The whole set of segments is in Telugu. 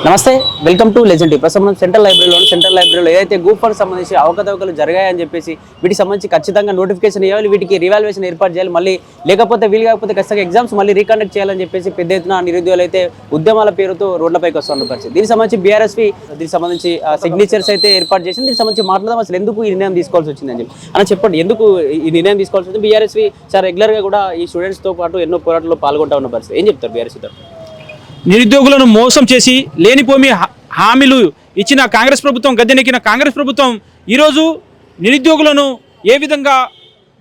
నమస్తే, వెల్కమ్ టు లెజెండ్. ప్రస్తుతం సెంట్రల్ లైబ్రరీలో ఏదైతే గ్రూప్ 1 సంబంధించి అవకతవకలు జరిగాయని చెప్పేసి వీటికి సంబంధించి ఖచ్చితంగా నోటిఫికేషన్ ఇవ్వాలి, వీటికి రివాల్యుయేషన్ ఏర్పాటు చేయాలి, మళ్ళీ లేకపోతే వీలు కాకపోతే ఖచ్చితంగా ఎగ్జామ్స్ మళ్ళీ రీకండక్ట్ చేయాలని చెప్పేసి పెద్ద ఎత్తున నిరుద్యోగులు అయితే ఉద్యమాల పేరుతో రోడ్లపైకి వస్తున్న పరిస్థితి. దీనికి సంబంధించి బీఆర్ఎస్పీ దీనికి సంబంధించి సిగ్నేచర్స్ అయితే ఏర్పాటు చేసింది. దీనికి సంబంధించి మాట్లాడదాం, అసలు ఎందుకు ఈ నిర్ణయం తీసుకోవాల్సి వచ్చిందని చెప్పి అని చెప్పండి. ఎందుకు ఈ నిర్ణయం తీసుకోవాల్సి వచ్చింది? బీఆర్ఎస్పీ సార్ రెగ్యులర్గా కూడా ఈ స్టూడెంట్స్తో పాటు ఎన్నో పోరాటాల్లో పాల్గొంటా ఉన్న పరిస్థితి. ఏం చెప్తారు బీఆర్ఎస్పీ తరఫున? నిరుద్యోగులను మోసం చేసి లేనిపోమి హామీలు ఇచ్చిన కాంగ్రెస్ ప్రభుత్వం, గద్దెనెక్కిన కాంగ్రెస్ ప్రభుత్వం ఈరోజు నిరుద్యోగులను ఏ విధంగా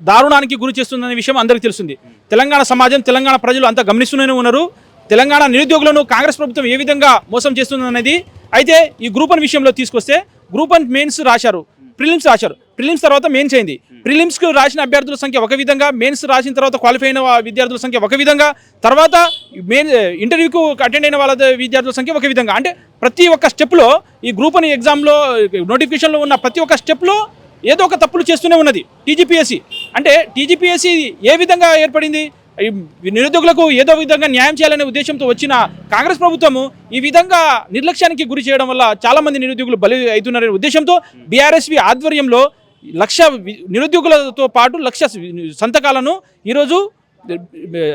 దారుణానికి గురి చేస్తుందనే విషయం అందరికీ తెలుస్తుంది. తెలంగాణ సమాజం, తెలంగాణ ప్రజలు అంతా గమనిస్తూనే ఉన్నారు. తెలంగాణ నిరుద్యోగులను కాంగ్రెస్ ప్రభుత్వం ఏ విధంగా మోసం చేస్తుందనేది. అయితే ఈ గ్రూప్ 1 విషయంలో తీసుకొస్తే గ్రూప్ 1 మెయిన్స్ రాశారు, ప్రిలిమ్స్ రాశారు, ప్రిలిమ్స్ తర్వాత మెయిన్స్ అయింది. ప్రిలిమ్స్కు రాసిన అభ్యర్థుల సంఖ్య ఒక విధంగా, మెయిన్స్ రాసిన తర్వాత క్వాలిఫై అయిన విద్యార్థుల సంఖ్య ఒక విధంగా, తర్వాత మెయిన్ ఇంటర్వ్యూకు అటెండ్ అయిన వాళ్ళ విద్యార్థుల సంఖ్య ఒక విధంగా. అంటే ప్రతి ఒక్క స్టెప్లో ఈ గ్రూప్ 1 ఎగ్జామ్లో నోటిఫికేషన్లో ఉన్న ప్రతి ఒక్క స్టెప్లో ఏదో ఒక తప్పులు చేస్తూనే ఉన్నది టీజీపీఎస్సీ. అంటే టీజీపీఎస్సీ ఏ విధంగా ఏర్పడింది? నిరుద్యోగులకు ఏదో విధంగా న్యాయం చేయాలనే ఉద్దేశంతో వచ్చిన కాంగ్రెస్ ప్రభుత్వము ఈ విధంగా నిర్లక్ష్యానికి గురి చేయడం వల్ల చాలామంది నిరుద్యోగులు బలి అవుతున్నారనే ఉద్దేశంతో బీఆర్ఎస్పీ ఆధ్వర్యంలో 1,00,000 నిరుద్యోగులతో పాటు 1,00,000 సంతకాలను ఈరోజు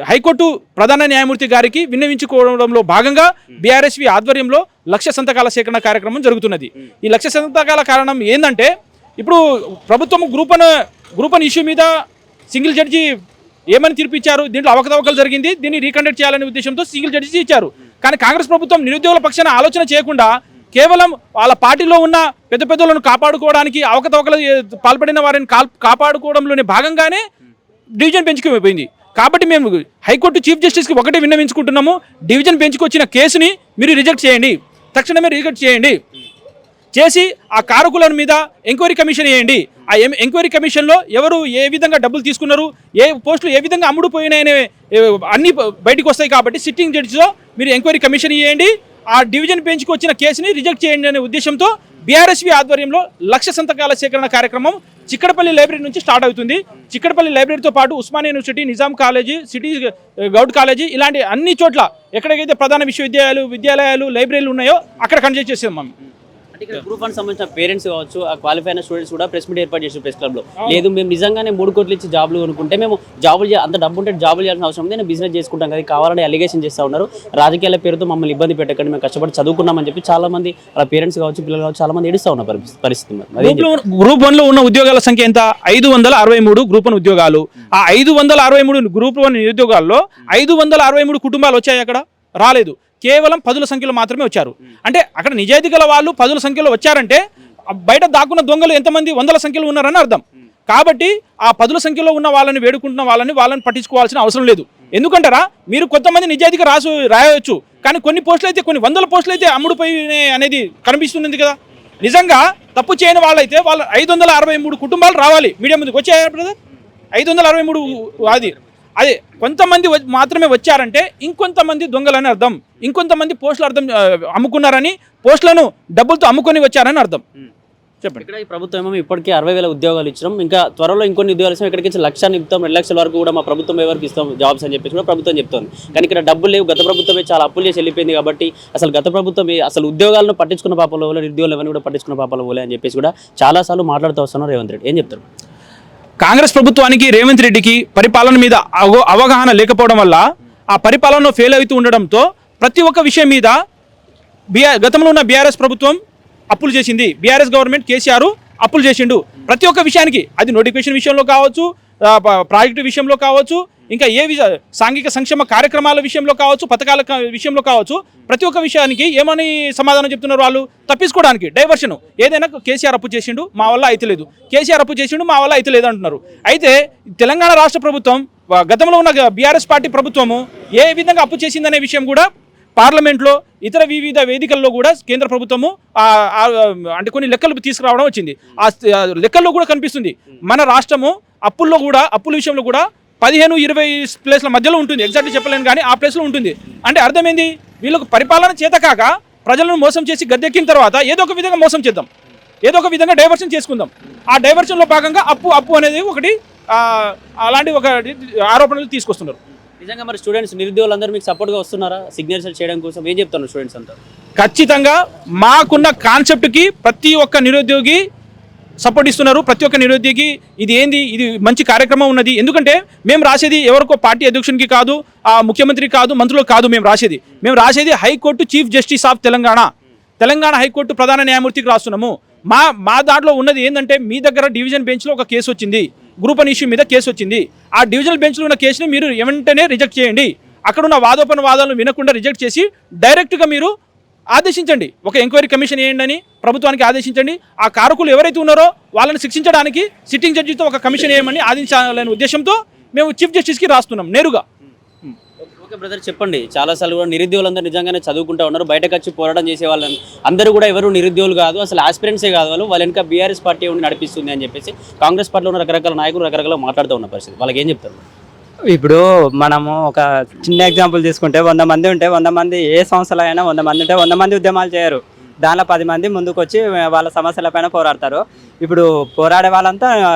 హైకోర్టు ప్రధాన న్యాయమూర్తి గారికి విన్నవించుకోవడంలో భాగంగా బీఆర్ఎస్పీ ఆధ్వర్యంలో 1,00,000 సంతకాల సేకరణ కార్యక్రమం జరుగుతున్నది. ఈ 1,00,000 సంతకాల కారణం ఏంటంటే, ఇప్పుడు ప్రభుత్వం గ్రూప్ 1 ఇష్యూ మీద సింగిల్ జడ్జి ఏమని తీర్పిచ్చారు? దీంట్లో అవకతవకలు జరిగింది, దీన్ని రీకండక్ట్ చేయాలనే ఉద్దేశంతో సింగిల్ జడ్జి ఇచ్చారు. కానీ కాంగ్రెస్ ప్రభుత్వం నిరుద్యోగుల పక్షాన ఆలోచన చేయకుండా కేవలం వాళ్ళ పార్టీలో ఉన్న పెద్దలను కాపాడుకోవడానికి, అవకతవకలు పాల్పడిన వారిని కాపాడుకోవడంలోనే భాగంగానే డివిజన్ బెంచ్కి పోయింది. కాబట్టి మేము హైకోర్టు చీఫ్ జస్టిస్కి ఒకటే విన్నవించుకుంటున్నాము, డివిజన్ బెంచ్కి వచ్చిన కేసుని మీరు రిజెక్ట్ చేయండి, తక్షణమే రిజెక్ట్ చేయండి, చేసి ఆ కారకుల మీద ఎంక్వైరీ కమిషన్ వేయండి. ఆ ఎంక్వైరీ కమిషన్లో ఎవరు ఏ విధంగా డబ్బులు తీసుకున్నారు, ఏ పోస్టులు ఏ విధంగా అమ్ముడుపోయినాయనే అన్ని బయటకు వస్తాయి. కాబట్టి సిట్టింగ్ జడ్జిలో మీరు ఎంక్వైరీ కమిషన్ ఇవ్వండి, ఆ డివిజన్ బెంచ్కి వచ్చిన కేసుని రిజెక్ట్ చేయండి అనే ఉద్దేశంతో బీఆర్ఎస్పీ ఆధ్వర్యంలో 1,00,000 సంతకాల సేకరణ కార్యక్రమం చిక్కడపల్లి లైబ్రరీ నుంచి స్టార్ట్ అవుతుంది. చిక్కడపల్లి లైబ్రరీతో పాటు Osmania university, Nizam college, city Goud college, ఇలాంటి అన్ని చోట్ల ఎక్కడికైతే ప్రధాన విద్యాలయాలు లైబ్రరీలు ఉన్నాయో అక్కడ కండక్ట్ చేసేది. మనం గ్రూప్ 1 సంబంధించిన పేరెంట్స్ కావచ్చు, ఆ క్వాలిఫై అయిన స్టూడెంట్స్ కూడా ప్రెస్ మీట్ ఏర్పాటు చేసిన ప్రెస్ క్లబ్లో, లేదు మేము నిజంగానే 3 కోట్లు ఇచ్చి జాబులు కొనుక్కుంటే మేము అంత డబ్బు ఉంటే జాబులు చేయాల్సిన అవసరం ఉంది, నేను బిజినెస్ చేసుకుంటాం కదా, కావాలని అలిగేషన్ చేస్తూ ఉన్నారు. రాజకీయాల పేరుతో మమ్మల్ని ఇబ్బంది పెట్టకండి, మేము కష్టపడి చదువుకున్నామని చెప్పి చాలా మంది వాళ్ళ పేరెంట్స్ కావచ్చు, పిల్లలు కావచ్చు, చాలా మంది ఏడుస్తూ ఉన్న పరిస్థితి. గ్రూప్ 1లో ఉన్న ఉద్యోగాల సంఖ్య ఎంత? 563 గ్రూప్ 1 ఉద్యోగాలు. ఆ 563 గ్రూప్ 1 నిరుద్యోగాల్లో 563 కుటుంబాలు వచ్చాయి, అక్కడ రాలేదు. కేవలం 10ల సంఖ్యలో మాత్రమే వచ్చారు. అంటే అక్కడ నిజాయితీ గల వాళ్ళు 10ల సంఖ్యలో వచ్చారంటే బయట దాక్కున్న దొంగలు ఎంతమంది 100ల సంఖ్యలో ఉన్నారని అర్థం. కాబట్టి ఆ 10ల సంఖ్యలో ఉన్న వాళ్ళని వేడుకుంటున్న వాళ్ళని పట్టించుకోవాల్సిన అవసరం లేదు. ఎందుకంటారా, మీరు కొంతమంది నిజాయితీగా రాయవచ్చు, కానీ కొన్ని పోస్టులు అయితే, కొన్ని 100ల పోస్టులు అయితే అమ్ముడుపోయినాయి అనేది కనిపిస్తుంది కదా. నిజంగా తప్పు చేయని వాళ్ళైతే వాళ్ళు 563 కుటుంబాలు రావాలి, మీడియా ముందుకు వచ్చాయా బ్రదర్? 563 అదే కొంతమంది మాత్రమే వచ్చారంటే ఇంకొంతమంది దొంగలని అర్థం, ఇంకొంతమంది పోస్టులు అమ్ముకున్నారని, పోస్టులను డబ్బులతో అమ్ముకొని వచ్చారని అర్థం. చెప్పండి. ఇక్కడ ఈ ప్రభుత్వం ఏమో ఇప్పటికీ 60,000 ఉద్యోగాలు ఇచ్చినాం, ఇంకా త్వరలో ఇంకొన్ని ఉద్యోగాలు ఇస్తాం, ఇక్కడికి 1,00,000 ఇస్తాం, 2,00,000 వరకు కూడా మా ప్రభుత్వం ఎవరికి ఇస్తాం జాబ్స్ అని చెప్పేసి కూడా ప్రభుత్వం చెప్తోంది. కానీ ఇక్కడ డబ్బులు లేవు, గత ప్రభుత్వమే చాలా అప్పులు చేసి వెళ్ళిపోయింది. కాబట్టి అసలు గత ప్రభుత్వం అసలు ఉద్యోగాలను పట్టించుకున్న పాపలో పోలే, నిరుద్యోగులు ఎవరిని కూడా పట్టించుకున్న పాపలో పోలే అని చెప్పేసి కూడా చాలాసార్లు మాట్లాడుతూ వస్తున్నారు రేవంత్ రెడ్డి. ఏం చెప్తారు? కాంగ్రెస్ ప్రభుత్వానికి, రేవంత్ రెడ్డికి పరిపాలన మీద అవగాహన లేకపోవడం వల్ల ఆ పరిపాలనలో ఫెయిల్ అవుతూ ఉండడంతో ప్రతి ఒక్క విషయం మీద గతంలో ఉన్న బీఆర్ఎస్ ప్రభుత్వం అప్పులు చేసింది, బీఆర్ఎస్ గవర్నమెంట్ కేసీఆర్ అప్పులు చేసిండు. ప్రతి ఒక్క విషయానికి, అది నోటిఫికేషన్ విషయంలో కావచ్చు, ప్రాజెక్టు విషయంలో కావచ్చు, ఇంకా సాంఘిక సంక్షేమ కార్యక్రమాల విషయంలో కావచ్చు, పథకాల విషయంలో కావచ్చు, ప్రతి ఒక్క విషయానికి ఏమని సమాధానం చెప్తున్నారు వాళ్ళు? తప్పించుకోవడానికి డైవర్షన్. ఏదైనా కేసీఆర్ అప్పు చేసిండు, మా వల్ల అయితే లేదు, కేసీఆర్ అప్పు చేసిండు, మా వల్ల అయితే లేదు అంటున్నారు. అయితే తెలంగాణ రాష్ట్ర ప్రభుత్వం, గతంలో ఉన్న బీఆర్ఎస్ పార్టీ ప్రభుత్వము ఏ విధంగా అప్పు చేసిందనే విషయం కూడా పార్లమెంట్లో, ఇతర వివిధ వేదికల్లో కూడా కేంద్ర ప్రభుత్వము అంటే కొన్ని లెక్కలు తీసుకురావడం వచ్చింది. ఆ లెక్కల్లో కూడా కనిపిస్తుంది మన రాష్ట్రము అప్పుల విషయంలో కూడా 15-20 ప్లేస్ల మధ్యలో ఉంటుంది. ఎగ్జాక్ట్గా చెప్పలేను కానీ ఆ ప్లేస్లో ఉంటుంది. అంటే అర్థమైంది, వీళ్ళకు పరిపాలన చేతకాక ప్రజలను మోసం చేసి గద్దెక్కిన తర్వాత ఏదో ఒక విధంగా మోసం చేద్దాం, ఏదో ఒక విధంగా డైవర్షన్ చేసుకుందాం. ఆ డైవర్షన్లో భాగంగా అప్పు అనేది ఒకటి, అలాంటి ఒక ఆరోపణలు తీసుకొస్తున్నారు. నిజంగా మరి స్టూడెంట్స్ నిరుద్యోగులందరూ మీకు సపోర్ట్గా వస్తున్నారా సిగ్నేచర్ చేయడం కోసం? ఏం చెప్తున్నారు స్టూడెంట్స్ అంతా? ఖచ్చితంగా మాకున్న కాన్సెప్ట్కి ప్రతి ఒక్క నిరుద్యోగి సపోర్ట్ ఇస్తున్నారు. ప్రతి ఒక్క నిరుద్యోగి ఇది ఏంది, ఇది మంచి కార్యక్రమం ఉన్నది. ఎందుకంటే మేము రాసేది ఎవరికో పార్టీ అధ్యక్షునికి కాదు, ఆ ముఖ్యమంత్రి కాదు, మంత్రులకు కాదు. మేము రాసేది high court chief justice of Telangana high court ప్రధాన న్యాయమూర్తికి రాస్తున్నాము. మా దాంట్లో ఉన్నది ఏంటంటే, మీ దగ్గర డివిజన్ బెంచ్లో ఒక కేసు వచ్చింది, గ్రూప్ వన్ ఇష్యూ మీద కేసు వచ్చింది. ఆ డివిజనల్ బెంచ్లో ఉన్న కేసుని మీరు వెంటనే రిజెక్ట్ చేయండి. అక్కడ ఉన్న వాదోపవాదాలను వినకుండా రిజెక్ట్ చేసి డైరెక్ట్గా మీరు ఆదేశించండి, ఒక ఎంక్వైరీ కమిషన్ వేయండి అని ప్రభుత్వానికి ఆదేశించండి. ఆ కారకులు ఎవరైతే ఉన్నారో వాళ్ళని శిక్షించడానికి సిట్టింగ్ జడ్జితో ఒక కమిషన్ వేయమని ఆదేశించాలనే ఉద్దేశంతో మేము చీఫ్ జస్టిస్కి రాస్తున్నాం నేరుగా. ఓకే బ్రదర్, చెప్పండి. చాలాసార్లు కూడా నిరుద్యోగులందరూ నిజంగానే చదువుకుంటూ ఉన్నారు, బయటకు వచ్చి పోరాటం చేసే వాళ్ళని అందరూ కూడా ఎవరు నిరుద్యోగులు కాదు, అసలు ఆస్పిరెంట్సే కాదు, వాళ్ళ వెనక బీఆర్ఎస్ పార్టీ ఉండి నడిపిస్తుంది అని చెప్పేసి కాంగ్రెస్ పార్టీలో ఉన్న రకరకాల నాయకులు రకరకాల మాట్లాడుతూ ఉన్న పరిస్థితి. వాళ్ళకి ఏం చెప్తారు? ఇప్పుడు మనము ఒక చిన్న ఎగ్జాంపుల్ తీసుకుంటే 100 మంది ఉంటే 100 మంది ఏ సంస్థలో అయినా 100 మంది ఉంటే 100 మంది ఉద్యమాలు చేయరు. దానిలో 10 మంది ముందుకు వచ్చి వాళ్ళ సమస్యలపైన పోరాడతారు. ఇప్పుడు పోరాడే వాళ్ళంతా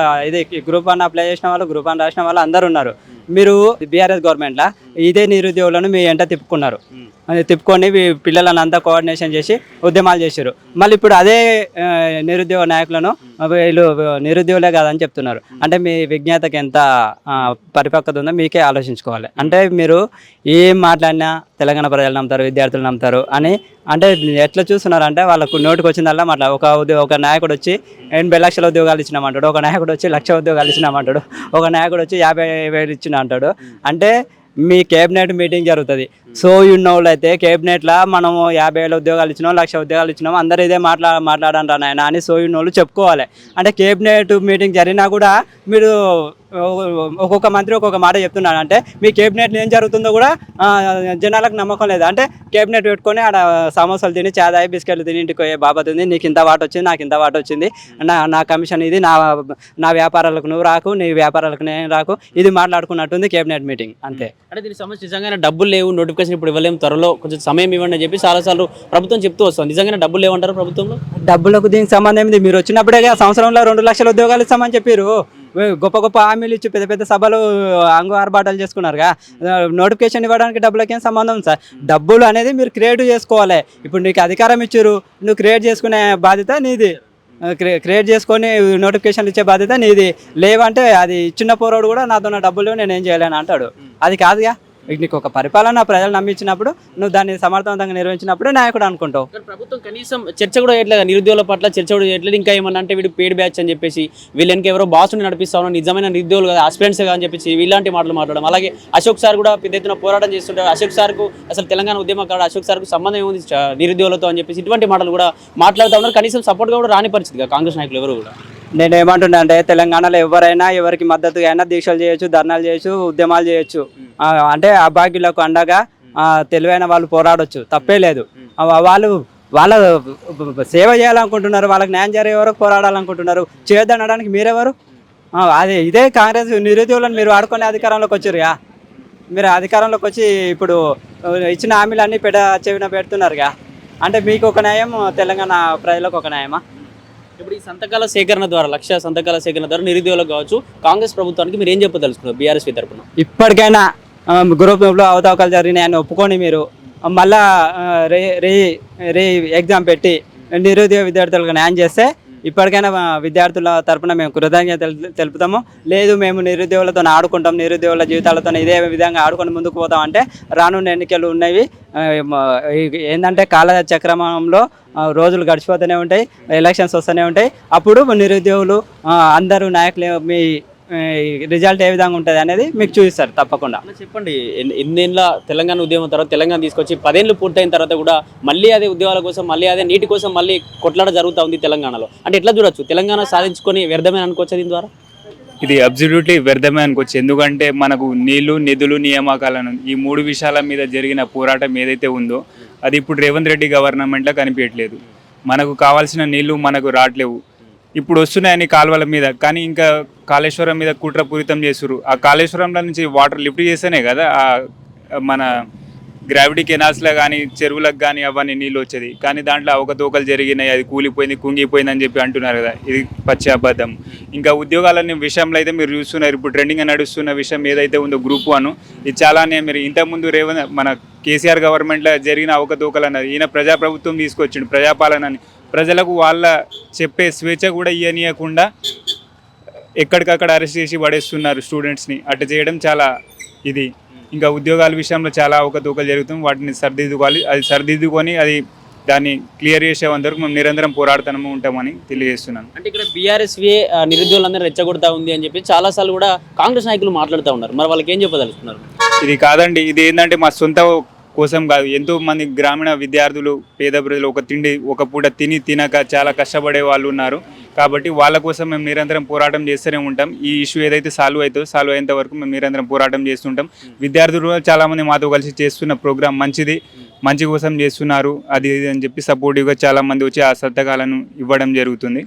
ఇది గ్రూప్ 1 అప్లై చేసిన వాళ్ళు, గ్రూప్ 1 రాసిన వాళ్ళు అందరూ ఉన్నారు. మీరు బీఆర్ఎస్ గవర్నమెంట్లో ఇదే నిరుద్యోగులను మీ ఎంట తిప్పుకున్నారు. తిప్పుకొని పిల్లలను అంతా కోఆర్డినేషన్ చేసి ఉద్యమాలు చేశారు. మళ్ళీ ఇప్పుడు అదే నిరుద్యోగ నాయకులను వీళ్ళు నిరుద్యోగులే కాదని చెప్తున్నారు. అంటే మీ విజ్ఞతకి ఎంత పరిపక్వత ఉందో మీకే ఆలోచించుకోవాలి. అంటే మీరు ఏం మాట్లాడినా తెలంగాణ ప్రజలు నమ్ముతారు, విద్యార్థులు నమ్ముతారు అని అంటే ఎట్లా చూస్తున్నారు అంటే, వాళ్ళకు నోటికి వచ్చిందల్లా ఒక నాయకుడు వచ్చి 80 లక్షల ఉద్యోగాలు ఇచ్చినామంటాడు, ఒక నాయకుడు వచ్చి 1,00,000 ఉద్యోగాలు ఇచ్చినామంటాడు, ఒక నాయకుడు వచ్చి 50,000 ఇచ్చిన అంటాడు. అంటే మీ కేబినెట్ మీటింగ్ జరుగుతుంది. సో ఉన్నోళ్ళు అయితే కేబినెట్లో మనము 50,000 ఉద్యోగాలు ఇచ్చినాం, 1,00,000 ఉద్యోగాలు ఇచ్చినాం, అందరూ ఇదే మాట్లాడంటారు నాయన అని సో ఉన్నోళ్ళు చెప్పుకోవాలి. అంటే కేబినెట్ మీటింగ్ జరిగినా కూడా మీరు ఒక్కొక్క మంత్రి ఒక్కొక్క మాట చెప్తున్నాడు. అంటే మీ కేబినెట్లో ఏం జరుగుతుందో కూడా జనాలకు నమ్మకం లేదు. అంటే కేబినెట్ పెట్టుకొని ఆడ సమోసాలు తిని, చాదాయి బిస్కెట్లు తిని ఇంటికి పోయే బాబత్ ఉంది. నీకు ఇంత వాట వచ్చింది, నాకు ఇంత వాట వచ్చింది, నా కమిషన్ ఇది, నా వ్యాపారాలకు నువ్వు రాకు, నీ వ్యాపారాలకు నేను రాకు, ఇది మాట్లాడుకున్నట్టుంది కేబినెట్ మీటింగ్. అంతే. అంటే దీనికి సంబంధించి నిజంగానే డబ్బులు లేవు, నోటిఫికేషన్ ఇప్పుడు ఇవ్వలేము, త్వరలో కొంచెం సమయం ఇవ్వండి అని చెప్పి చాలాసార్లు ప్రభుత్వం చెప్తూ వస్తుంది. నిజంగానే డబ్బులు లేవంటారు ప్రభుత్వంలో? డబ్బులకు దీనికి సంబంధం ఏంది? మీరు వచ్చినప్పుడే సంవత్సరంలో 2 లక్షల ఉద్యోగాలు ఇస్తామని చెప్పారు. గొప్ప గొప్ప హామీలు ఇచ్చి పెద్ద పెద్ద సభలు ఆర్భాటాలు చేసుకున్నారుగా. నోటిఫికేషన్ ఇవ్వడానికి డబ్బులకి ఏం సంబంధం సార్? డబ్బులు అనేది మీరు క్రియేట్ చేసుకోవాలి. ఇప్పుడు నీకు అధికారం ఇచ్చారు, నువ్వు క్రియేట్ చేసుకునే బాధ్యత నీది. క్రియేట్ చేసుకొని నోటిఫికేషన్లు ఇచ్చే బాధ్యత నీది. లేవంటే అది చిన్న పోరాడు కూడా నాతో నా డబ్బులు నేను ఏం చేయలేను అంటాడు. అది కాదుగా. నీకు ఒక పరిపాలన ప్రజలు నమ్మించినప్పుడు నువ్వు దాన్ని సమర్థవంతంగా నిర్వహించినప్పుడు నాయకుడు అనుకుంటావు. ప్రభుత్వం కనీసం చర్చ కూడా చేయట్లేదు, నిరుద్యోగుల పట్ల చర్చ కూడా చేయట్లేదు. ఇంకా ఏమన్నా అంటే వీడు పేడ్ బ్యాచ్ అని చెప్పేసి, వీళ్ళకి ఎవరో బాసుని నడిపిస్తా ఉన్నారు, నిజమైన నిరుద్యోగులు కదా, ఆస్పిరెంట్స్ అని చెప్పేసి ఇలాంటి మాటలు మాట్లాడడం. అలాగే అశోక్ సార్ కూడా పెద్ద ఎత్తున పోరాటం చేస్తుంటారు. అశోక్ సార్కు అసలు తెలంగాణ ఉద్యమకారుడు అశోక్ సార్కు సంబంధం ఏముంది నిరుద్యోగులతో అని చెప్పేసి ఇటువంటి మాటలు కూడా మాట్లాడుతూ ఉన్నారు. కనీసం సపోర్ట్గా కూడా రాని పరిస్థితిగా కాంగ్రెస్ నాయకులు ఎవరు కూడా. నేను ఏమంటున్నా అంటే, తెలంగాణలో ఎవరైనా ఎవరికి మద్దతుగా అయినా దీక్షలు చేయొచ్చు, ధర్నాలు చేయొచ్చు, ఉద్యమాలు చేయొచ్చు. అంటే అభాగ్యులకు అండగా తెలివైన వాళ్ళు పోరాడొచ్చు, తప్పే లేదు. వాళ్ళ సేవ చేయాలనుకుంటున్నారు, వాళ్ళకి న్యాయం జరిగే వరకు పోరాడాలనుకుంటున్నారు. చేయొద్దనడానికి మీరెవరు? ఇదే కాంగ్రెస్ నిరుద్యోగులను మీరు వాడుకొని అధికారంలోకి వచ్చారుగా. మీరు అధికారంలోకి వచ్చి ఇప్పుడు ఇచ్చిన హామీలన్నీ చెవిన పెడుతున్నారుగా. అంటే మీకు ఒక న్యాయం, తెలంగాణ ప్రజలకు ఒక న్యాయమా? ఇప్పుడు ఈ సంతకాల సేకరణ ద్వారా 1,00,000 సంతకాల సేకరణ ద్వారా నిరుద్యోగులకు కావచ్చు, కాంగ్రెస్ ప్రభుత్వానికి మీరు ఏం చెప్పదలుచుకున్నారు బీఆర్ఎస్ తరపున? ఇప్పటికైనా గ్రూప్లో అవతవకలు జరిగినాయని ఒప్పుకొని మీరు మళ్ళా రీ ఎగ్జామ్ పెట్టి నిరుద్యోగ విద్యార్థులకు న్యాయం చేస్తే ఇప్పటికైనా విద్యార్థుల తరపున మేము కృతజ్ఞతలు తెలుపుతాము. లేదు మేము నిరుద్యోగులతో ఆడుకుంటాం, నిరుద్యోగుల జీవితాలతో ఇదే విధంగా ఆడుకొని ముందుకు పోతాం అంటే రానున్న ఎన్నికలు ఉన్నవి. ఏంటంటే కాలచక్రమంలో రోజులు గడిచిపోతూనే ఉంటాయి, ఎలక్షన్స్ వస్తూనే ఉంటాయి. అప్పుడు నిరుద్యోగులు అందరూ నాయకులు మీ రిజల్ట్ ఏ విధంగా ఉంటుంది అనేది మీకు చూపిస్తారు తప్పకుండా. చెప్పండి, ఎన్నేళ్ళ తెలంగాణ ఉద్యమం తర్వాత తెలంగాణ తీసుకొచ్చి 10 ఏళ్ళు పూర్తయిన తర్వాత కూడా మళ్ళీ అదే ఉద్యోగాల కోసం, మళ్ళీ అదే నీటి కోసం మళ్ళీ కొట్లాట జరుగుతూ ఉంది తెలంగాణలో. అంటే ఎట్లా చూడొచ్చు? తెలంగాణ సాధించుకొని వ్యర్థమే అనుకోవచ్చు దీని ద్వారా? ఇది అబ్సల్యూట్లీ వ్యర్థమే అనుకోవచ్చు. ఎందుకంటే మనకు నీళ్లు, నిధులు, నియామకాలను ఈ 3 విషయాల మీద జరిగిన పోరాటం ఏదైతే ఉందో అది ఇప్పుడు రేవంత్ రెడ్డి గవర్నమెంట్లో కనిపించట్లేదు. మనకు కావాల్సిన నీళ్లు మనకు రావట్లేవు. ఇప్పుడు వస్తున్నాయని కాలువల మీద, కానీ ఇంకా కాళేశ్వరం మీద కుట్రపూరితం చేస్తున్నారు. ఆ కాళేశ్వరంలో నుంచి వాటర్ లిఫ్ట్ చేస్తేనే కదా మన గ్రావిటీ కెనాల్స్లో కానీ చెరువులకు కానీ అవన్నీ నీళ్ళు వచ్చేది. కానీ దాంట్లో అవకతవకలు జరిగినాయి, అది కూలిపోయింది, కుంగిపోయింది అని చెప్పి అంటున్నారు కదా, ఇది పచ్చి అబద్ధం. ఇంకా ఉద్యోగాలనే విషయంలో అయితే మీరు చూస్తున్నారు, ఇప్పుడు ట్రెండింగ్గా నడుస్తున్న విషయం ఏదైతే ఉందో గ్రూప్ 1, ఇది చాలానే మీరు ఇంతకుముందు మన కేసీఆర్ గవర్నమెంట్లో జరిగిన అవకతవకలు అన్నది ఈయన ప్రజాప్రభుత్వం తీసుకొచ్చిండు, ప్రజాపాలనని. ప్రజలకు వాళ్ళ చెప్పే స్వేచ్ఛ కూడా ఇవ్వనీయకుండా ఎక్కడికక్కడ అరెస్ట్ చేసి పడేస్తున్నారు స్టూడెంట్స్ని. అట్లా చేయడం చాలా ఇది. ఇంకా ఉద్యోగాల విషయంలో చాలా అవకతవకలు జరుగుతుంది, వాటిని సరిదిద్దుకోవాలి. అది సరిదిద్దుకొని అది దాన్ని క్లియర్ చేసేంత వరకు మేము నిరంతరం పోరాడుతూనే ఉంటామని తెలియజేస్తున్నాను. అంటే ఇక్కడ బీఆర్ఎస్వీ నిరుద్యోగులందరూ రెచ్చగొడతా ఉంది అని చెప్పి చాలాసార్లు కూడా కాంగ్రెస్ నాయకులు మాట్లాడుతూ ఉన్నారు. మరి వాళ్ళకి ఏం చెప్పదలుచుకున్నారు? ఇది కాదండి, ఇది ఏంటంటే మా సొంత కోసం కాదు. ఎంతో మంది గ్రామీణ విద్యార్థులు, పేద ప్రజలు ఒక పూట తినక చాలా కష్టపడే వాళ్ళు ఉన్నారు. కాబట్టి వాళ్ళ కోసం మేము నిరంతరం పోరాటం చేస్తూనే ఉంటాం. ఈ ఇష్యూ ఏదైతే సాల్వ్ అయ్యేంత వరకు మేము నిరంతరం పోరాటం చేస్తుంటాం. విద్యార్థులు చాలామంది మాతో కలిసి చేస్తున్న ప్రోగ్రామ్ మంచి కోసం చేస్తున్నారు, అది ఇది అని చెప్పి సపోర్టివ్గా చాలామంది వచ్చి ఆ సత్తకాలను ఇవ్వడం జరుగుతుంది.